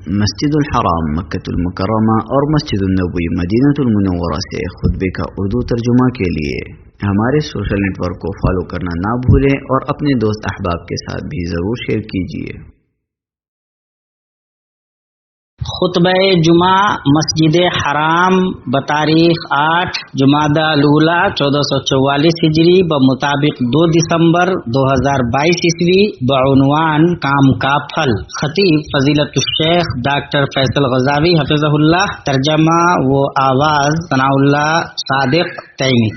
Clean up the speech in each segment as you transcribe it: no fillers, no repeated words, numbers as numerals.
مسجد الحرام مکۃ المکرمہ اور مسجد النبوی مدینہ المنورہ سے خطبے کا اردو ترجمہ کے لیے ہمارے سوشل نیٹ ورک کو فالو کرنا نہ بھولیں اور اپنے دوست احباب کے ساتھ بھی ضرور شیئر کیجیے۔ خطبہ جمعہ مسجد حرام بتاریخ 8 جمادی الاولیٰ 1444 ہجری بمطابق 2 دسمبر 2022 عیسوی بعنوان کام کا پھل، خطیب فضیلت الشیخ ڈاکٹر فیصل غزاوی حفظہ اللہ، ترجمہ و آواز ثناء اللہ صادق تیمی۔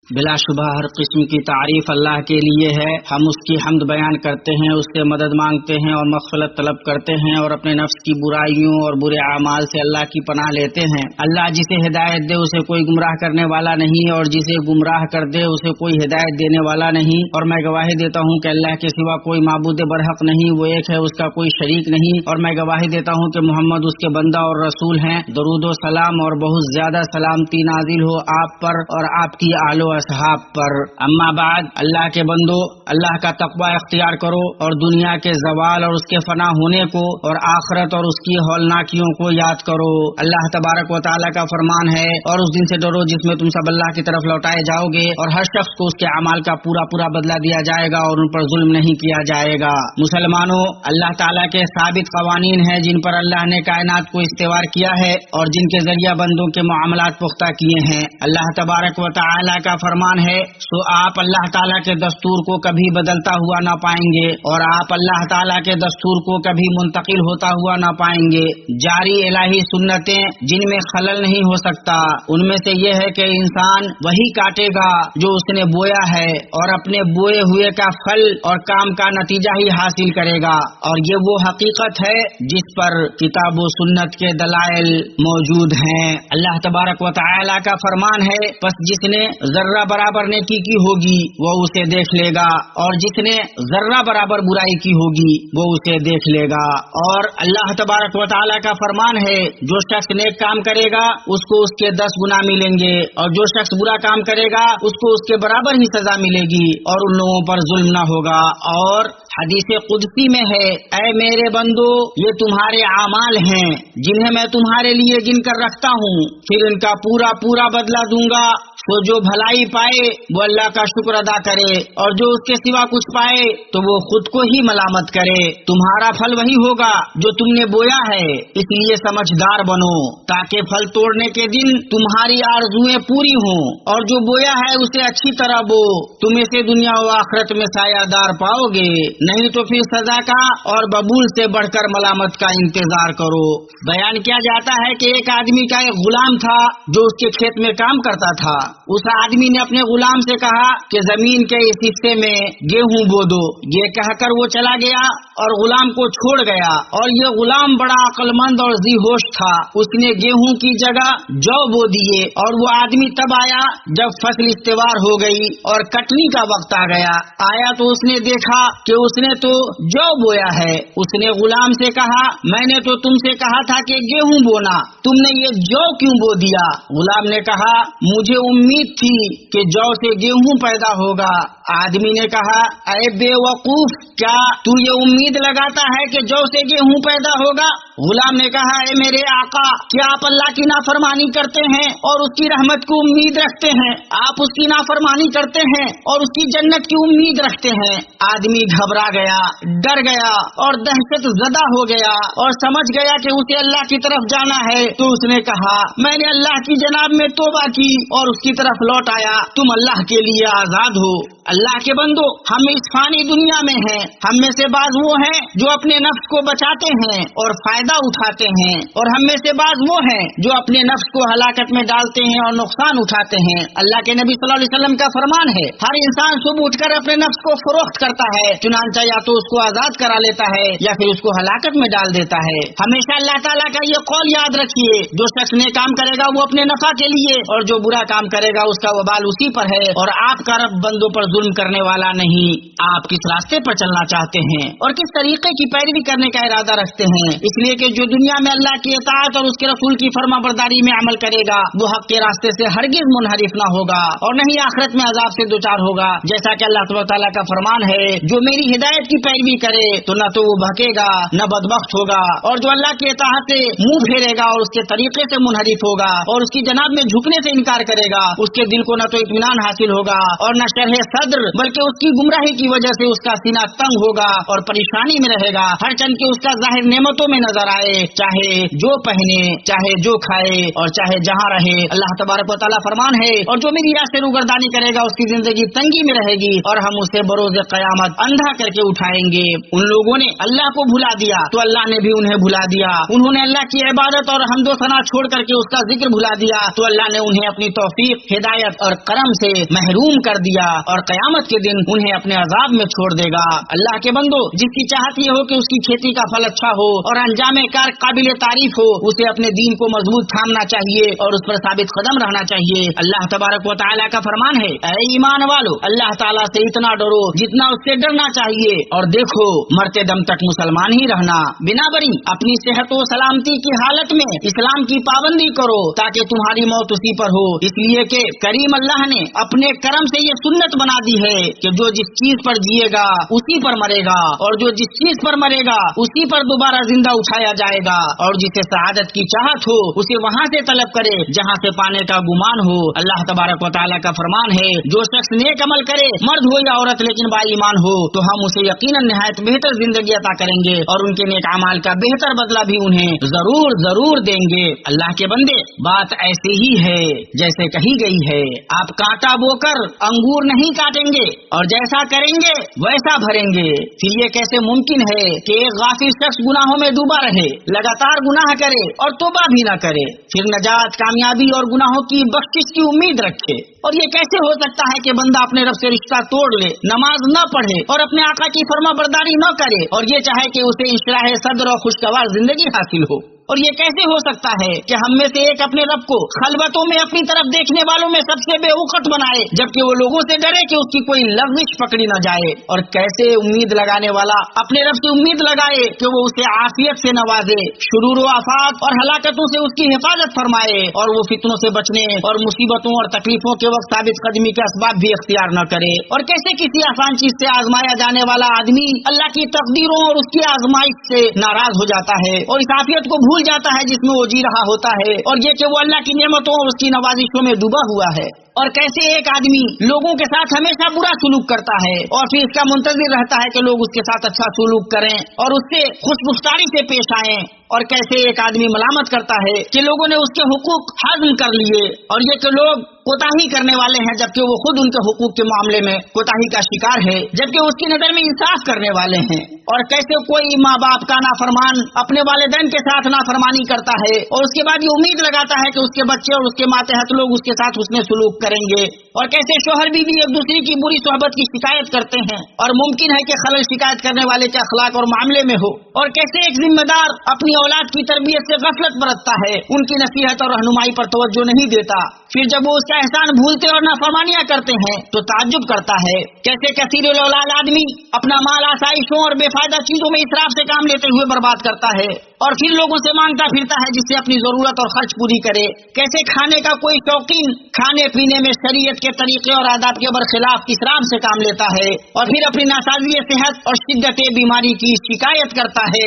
بلا شبہ ہر قسم کی تعریف اللہ کے لیے ہے، ہم اس کی حمد بیان کرتے ہیں، اس سے مدد مانگتے ہیں اور مغفرت طلب کرتے ہیں اور اپنے نفس کی برائیوں اور برے اعمال سے اللہ کی پناہ لیتے ہیں۔ اللہ جسے ہدایت دے اسے کوئی گمراہ کرنے والا نہیں اور جسے گمراہ کر دے اسے کوئی ہدایت دینے والا نہیں، اور میں گواہی دیتا ہوں کہ اللہ کے سوا کوئی معبود برحق نہیں، وہ ایک ہے، اس کا کوئی شریک نہیں، اور میں گواہی دیتا ہوں کہ محمد اس کے بندہ اور رسول ہیں۔ درود و سلام اور بہت زیادہ سلامتی نازل ہو آپ پر اور آپ کی آل و اصحاب پر۔ اما بعد، اللہ کے بندو، اللہ کا تقوی اختیار کرو اور دنیا کے زوال اور اس کے فنا ہونے کو اور آخرت اور اس کی ہولناکیوں کو یاد کرو۔ اللہ تبارک و تعالیٰ کا فرمان ہے، اور اس دن سے ڈرو جس میں تم سب اللہ کی طرف لوٹائے جاؤ گے، اور ہر شخص کو اس کے اعمال کا پورا پورا بدلہ دیا جائے گا اور ان پر ظلم نہیں کیا جائے گا۔ مسلمانوں، اللہ تعالیٰ کے ثابت قوانین ہیں جن پر اللہ نے کائنات کو استوار کیا ہے اور جن کے ذریعہ بندوں کے معاملات پختہ کیے ہیں۔ اللہ تبارک و تعالیٰ کا فرمان ہے، سو آپ اللہ تعالیٰ کے دستور کو کبھی بدلتا ہوا نہ پائیں گے اور آپ اللہ تعالیٰ کے دستور کو کبھی منتقل ہوتا ہوا نہ پائیں گے۔ جاری الہی سنتیں جن میں خلل نہیں ہو سکتا، ان میں سے یہ ہے کہ انسان وہی کاٹے گا جو اس نے بویا ہے اور اپنے بوئے ہوئے کا پھل اور کام کا نتیجہ ہی حاصل کرے گا، اور یہ وہ حقیقت ہے جس پر کتاب و سنت کے دلائل موجود ہیں۔ اللہ تبارک و تعالیٰ کا فرمان ہے، پس جس نے ذرہ برابر نیکی کی ہوگی وہ اسے دیکھ لے گا اور جس نے ذرہ برابر برائی کی ہوگی وہ اسے دیکھ لے گا۔ اور اللہ تبارک و تعالیٰ کا فرمان ہے، جو شخص نیک کام کرے گا اس کو اس کے 10 گنا ملیں گے، اور جو شخص برا کام کرے گا اس کو اس کے برابر ہی سزا ملے گی، اور ان لوگوں پر ظلم نہ ہوگا۔ اور حدیث قدسی میں ہے، اے میرے بندو، یہ تمہارے اعمال ہیں جنہیں میں تمہارے لیے گن کر رکھتا ہوں، پھر ان کا پورا پورا بدلہ دوں گا۔ تو جو بھلائی پائے وہ اللہ کا شکر ادا کرے، اور جو اس کے سوا کچھ پائے تو وہ خود کو ہی ملامت کرے۔ تمہارا پھل وہی ہوگا جو تم نے بویا ہے، اس لیے سمجھدار بنو تاکہ پھل توڑنے کے دن تمہاری آرزویں پوری ہوں، اور جو بویا ہے اسے اچھی طرح بو، تم اسے دنیا و آخرت میں سایہ دار پاؤ گے، نہیں تو پھر سزا کا اور ببول سے بڑھ کر ملامت کا انتظار کرو۔ بیان کیا جاتا ہے کہ ایک آدمی کا ایک غلام تھا جو اس کے کھیت میں کام کرتا تھا۔ اس آدمی نے اپنے غلام سے کہا کہ زمین کے اس حصے میں گیہوں بو دو۔ یہ کہہ کر وہ چلا گیا اور غلام کو چھوڑ گیا، اور یہ غلام بڑا عقل مند اور ذی ہوش تھا، اس نے گیہوں کی جگہ جو بو دیے، اور وہ آدمی تب آیا جب فصل استوار ہو گئی اور کٹنی کا وقت آ گیا۔ آیا تو اس نے دیکھا کہ اس نے تو جو بویا ہے۔ اس نے غلام سے کہا، میں نے تو تم سے کہا تھا کہ گیہوں بونا، تم نے یہ جو کیوں بو دیا؟ غلام نے کہا، مجھے امید تھی کہ جو سے گیہوں پیدا ہوگا۔ آدمی نے کہا، اے بے وقوف، کیا تو یہ امید لگاتا ہے کہ جو سے گیہوں پیدا ہوگا؟ غلام نے کہا، اے میرے آقا، کیا آپ اللہ کی نافرمانی کرتے ہیں اور اس کی رحمت کو امید رکھتے ہیں؟ آپ اس کی نافرمانی کرتے ہیں اور اس کی جنت کی امید رکھتے ہیں۔ آدمی گھبرا گیا، ڈر گیا اور دہشت زدہ ہو گیا اور سمجھ گیا کہ اسے اللہ کی طرف جانا ہے، تو اس نے کہا، میں نے اللہ کی جناب میں توبہ کی اور اس کی طرف لوٹ آیا، تم اللہ کے لیے آزاد ہو۔ اللہ کے بندو، ہم اس فانی دنیا میں ہیں، ہم میں سے بعض وہ ہیں جو اپنے نفس کو بچاتے ہیں اور فائدہ اٹھاتے ہیں، اور ہم میں سے بعض وہ ہیں جو اپنے نفس کو ہلاکت میں ڈالتے ہیں اور نقصان اٹھاتے ہیں۔ اللہ کے نبی صلی اللہ علیہ وسلم کا فرمان ہے، ہر انسان صبح اٹھ کر اپنے نفس کو فروخت کرتا ہے، چنانچہ یا تو اس کو آزاد کرا لیتا ہے یا پھر اس کو ہلاکت میں ڈال دیتا ہے۔ ہمیشہ اللہ تعالیٰ کا یہ قول یاد رکھیے، جو شخص نیک کام کرے گا وہ اپنے نفع کے لیے، اور جو برا کام کرے گا اس کا وبال اسی پر ہے، اور آپ کا رب بندوں پر ظلم کرنے والا نہیں۔ آپ کس راستے پر چلنا چاہتے ہیں اور کس طریقے کی پیروی کرنے کا ارادہ رکھتے ہیں؟ اس لیے کہ جو دنیا میں اللہ کی اطاعت اور اس کے رسول کی فرما برداری میں عمل کرے گا وہ حق کے راستے سے ہرگز منحرف نہ ہوگا اور نہ ہی آخرت میں عذاب سے دوچار ہوگا، جیسا کہ اللہ تعالیٰ کا فرمان ہے، جو میری ہدایت کی پیروی کرے تو نہ تو وہ بھکے گا نہ بدبخت ہوگا، اور جو اللہ کی اطاعت سے منہ پھیرے گا اور اس کے طریقے سے منحرف ہوگا اور اس کی جناب میں جھکنے سے انکار کرے گا، اس کے دل کو نہ تو اطمینان حاصل ہوگا اور نہ شرح صدر، بلکہ اس کی گمراہی کی وجہ سے اس کا سینہ تنگ ہوگا اور پریشانی میں رہے گا، ہر چند کے اس کا ظاہر نعمتوں میں نظر آئے، چاہے جو پہنے، چاہے جو کھائے اور چاہے جہاں رہے۔ اللہ تبارک و تعالیٰ فرمان ہے، اور جو میری راہ سے روگردانی کرے گا اس کی زندگی تنگی میں رہے گی اور ہم اسے بروز قیامت اندھا کر کے اٹھائیں گے۔ ان لوگوں نے اللہ کو بھلا دیا تو اللہ نے بھی انہیں بھلا دیا، انہوں نے اللہ کی عبادت اور حمد و ثنا چھوڑ کر کے اس کا ذکر بھلا دیا تو اللہ نے انہیں اپنی توفیق، ہدایت اور کرم سے محروم کر دیا، اور قیامت کے دن انہیں اپنے عذاب میں چھوڑ دے گا۔ اللہ کے بندو، جس کی چاہت یہ ہو کہ اس کی کھیتی کا پھل اچھا ہو اور انجام کار قابل تعریف ہو، اسے اپنے دین کو مضبوط تھامنا چاہیے اور اس پر ثابت قدم رہنا چاہیے۔ اللہ تبارک و تعالیٰ کا فرمان ہے، اے ایمان والو، اللہ تعالیٰ سے اتنا ڈرو جتنا اس سے ڈرنا چاہیے، اور دیکھو مرتے دم تک مسلمان ہی رہنا۔ بنا بری اپنی صحت و سلامتی کی حالت میں اسلام کی پابندی کرو تاکہ تمہاری موت اسی پر ہو، اس لیے کہ کریم اللہ نے اپنے کرم سے یہ سنت بنا دی ہے کہ جو جس چیز پر جیے گا اسی پر مرے گا، اور جو جس چیز پر مرے گا اسی پر دوبارہ زندہ اٹھایا جائے گا، اور جسے سعادت کی چاہت ہو اسے وہاں سے طلب کرے جہاں سے پانے کا گمان ہو۔ اللہ تبارک و تعالیٰ کا فرمان ہے، جو شخص نیک عمل کرے، مرد ہو یا عورت لیکن با ایمان ہو، تو ہم اسے یقیناً نہایت بہتر زندگی عطا کریں گے اور ان کے نیک اعمال کا بہتر بدلہ بھی انہیں ضرور ضرور دیں گے۔ اللہ کے بندے، بات ایسی ہی ہے جیسے کہی گئی ہے، آپ کانٹا بو کر انگور نہیں کاٹیں گے اور جیسا کریں گے ویسا بھریں گے۔ پھر یہ کیسے ممکن ہے کہ ایک غافل شخص گناہوں میں ڈوبا رہے، لگاتار گناہ کرے اور توبہ بھی نہ کرے، پھر نجات، کامیابی اور گناہوں کی بخشش کی امید رکھے؟ اور یہ کیسے ہو سکتا ہے کہ بندہ اپنے رب سے رشتہ توڑ لے، نماز نہ پڑھے اور اپنے آقا کی فرما برداری نہ کرے، اور یہ چاہے کہ اسے انشراح صدر اور خوشگوار زندگی حاصل ہو؟ اور یہ کیسے ہو سکتا ہے کہ ہم میں سے ایک اپنے رب کو خلوتوں میں اپنی طرف دیکھنے والوں میں سب سے بے وقت بنائے، جبکہ وہ لوگوں سے ڈرے کہ اس کی کوئی لغزش پکڑی نہ جائے؟ اور کیسے امید لگانے والا اپنے رب سے امید لگائے کہ وہ اسے عافیت سے نوازے، شرور و آفات اور ہلاکتوں سے اس کی حفاظت فرمائے، اور وہ فتنوں سے بچنے اور مصیبتوں اور تکلیفوں کے وقت ثابت قدمی کے اسباب بھی اختیار نہ کرے؟ اور کیسے کسی آسان چیز سے آزمایا جانے والا آدمی اللہ کی تقدیروں اور اس کی آزمائش سے ناراض ہو جاتا ہے اور اس عافیت کو بھول جاتا ہے جس میں وہ جی رہا ہوتا ہے، اور یہ کہ وہ اللہ کی نعمتوں اور اس کی نوازشوں میں ڈوبا ہوا ہے؟ اور کیسے ایک آدمی لوگوں کے ساتھ ہمیشہ برا سلوک کرتا ہے اور پھر اس کا منتظر رہتا ہے کہ لوگ اس کے ساتھ اچھا سلوک کریں اور اس سے خوش گفتاری سے پیش آئیں؟ اور کیسے ایک آدمی ملامت کرتا ہے کہ لوگوں نے اس کے حقوق ہضم کر لیے، اور یہ کہ لوگ کوتاہی کرنے والے ہیں جبکہ وہ خود ان کے حقوق کے معاملے میں کوتاہی کا شکار ہے، جبکہ اس کی نظر میں انصاف کرنے والے ہیں؟ اور کیسے کوئی ماں باپ کا نافرمان اپنے والدین کے ساتھ نافرمانی کرتا ہے اور اس کے بعد یہ امید لگاتا ہے کہ اس کے بچے اور اس کے ماتحت لوگ اس کے ساتھ حسن سلوک کریں گے؟ اور کیسے شوہر بیوی ایک دوسرے کی بری صحبت کی شکایت کرتے ہیں اور ممکن ہے کہ خلل شکایت کرنے والے کے اخلاق اور معاملے میں ہو؟ اور کیسے ایک ذمہ دار اپنی اولاد کی تربیت سے غفلت برتتا ہے، ان کی نصیحت اور رہنمائی پر توجہ نہیں دیتا، پھر جب وہ اس کا احسان بھولتے اور نافرمانیاں کرتے ہیں تو تعجب کرتا ہے۔ کیسے کثیر الاولاد آدمی اپنا مال آسائشوں اور بے فائدہ چیزوں میں اسراف سے کام لیتے ہوئے برباد کرتا ہے اور پھر لوگوں سے مانگتا پھرتا ہے جس سے اپنی ضرورت اور خرچ پوری کرے۔ کیسے کھانے کا کوئی شوقین کھانے پینے میں شریعت کے طریقے اور آداب کے برخلاف اسراف سے کام لیتا ہے اور پھر اپنی ناسازی صحت اور شدت بیماری کی شکایت کرتا ہے۔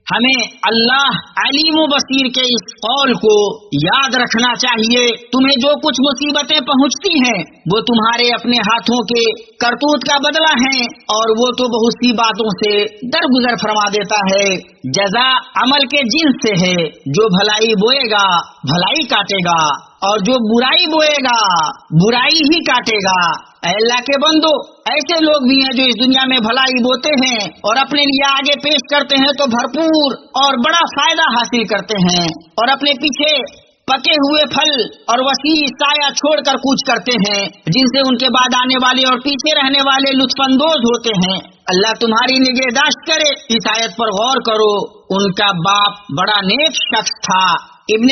ہمیں اللہ علیم و بصیر کے اس قول کو یاد رکھنا چاہیے، تمہیں جو کچھ مصیبتیں پہنچتی ہیں وہ تمہارے اپنے ہاتھوں کے کرتوت کا بدلہ ہیں، اور وہ تو بہت سی باتوں سے درگزر فرما دیتا ہے۔ جزا عمل کے جنس سے ہے، جو بھلائی بوئے گا بھلائی کاٹے گا، اور جو برائی بوئے گا برائی ہی کاٹے گا۔ اے اللہ کے بندو، ایسے لوگ بھی ہیں جو اس دنیا میں بھلائی بوتے ہیں اور اپنے لیے آگے پیش کرتے ہیں تو بھرپور اور بڑا فائدہ حاصل کرتے ہیں، اور اپنے پیچھے پکے ہوئے پھل اور وسیع سایہ چھوڑ کر کوچ کرتے ہیں جن سے ان کے بعد آنے والے اور پیچھے رہنے والے لطف اندوز ہوتے ہیں۔ اللہ تمہاری نگہداشت کرے۔ اس آیت پر غور کرو، ان کا باپ بڑا نیک شخص تھا ابن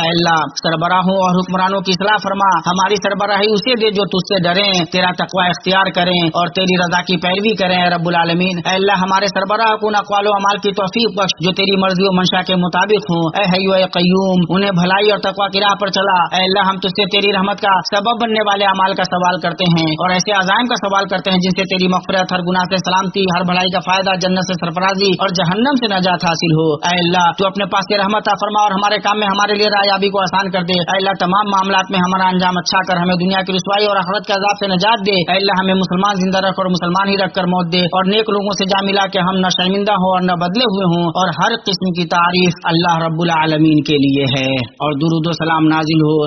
اے اللہ سربراہوں اور حکمرانوں کی اصلاح فرما, ہماری سربراہی اسے دے جو تجھ سے ڈریں, تیرا تقوی اختیار کریں اور تیری رضا کی پیروی کریں اے رب العالمین. اے اللہ ہمارے سربراہ کو ان اقوال و اعمال کی توفیق بخش جو تیری مرضی و منشا کے مطابق ہوں. اے حی و قیوم انہیں بھلائی اور تقوی کی راہ پر چلا. اے اللہ ہم تجھ سے تیری رحمت کا سبب بننے والے اعمال کا سوال کرتے ہیں اور ایسے عزائم کا سوال کرتے ہیں جن سے تیری مغفرت, ہر گناہ سے سلامتی, ہر بھلائی کا فائدہ, جنت سے سرفرازی اور جہنم سے نجات حاصل ہو. اے اللہ تو اپنے پاس سے رحمت عطا فرما اور ہمارے کام میں ہمارے لیے رایابی کو آسان کر دے. اے اللہ تمام معاملات میں ہمارا انجام اچھا کر ہمیں دنیا کی رسوائی اور آخرت کے عذاب سے نجات دے. اے اللہ ہمیں مسلمان زندہ رکھ اور مسلمان ہی رکھ کر موت دے اور نیک لوگوں سے جا ملا کہ ہم نہ شرمندہ ہوں اور نہ بدلے ہوئے ہوں. اور ہر قسم کی تعریف اللہ رب العالمین کے لیے ہے اور درود و سلام نازل ہو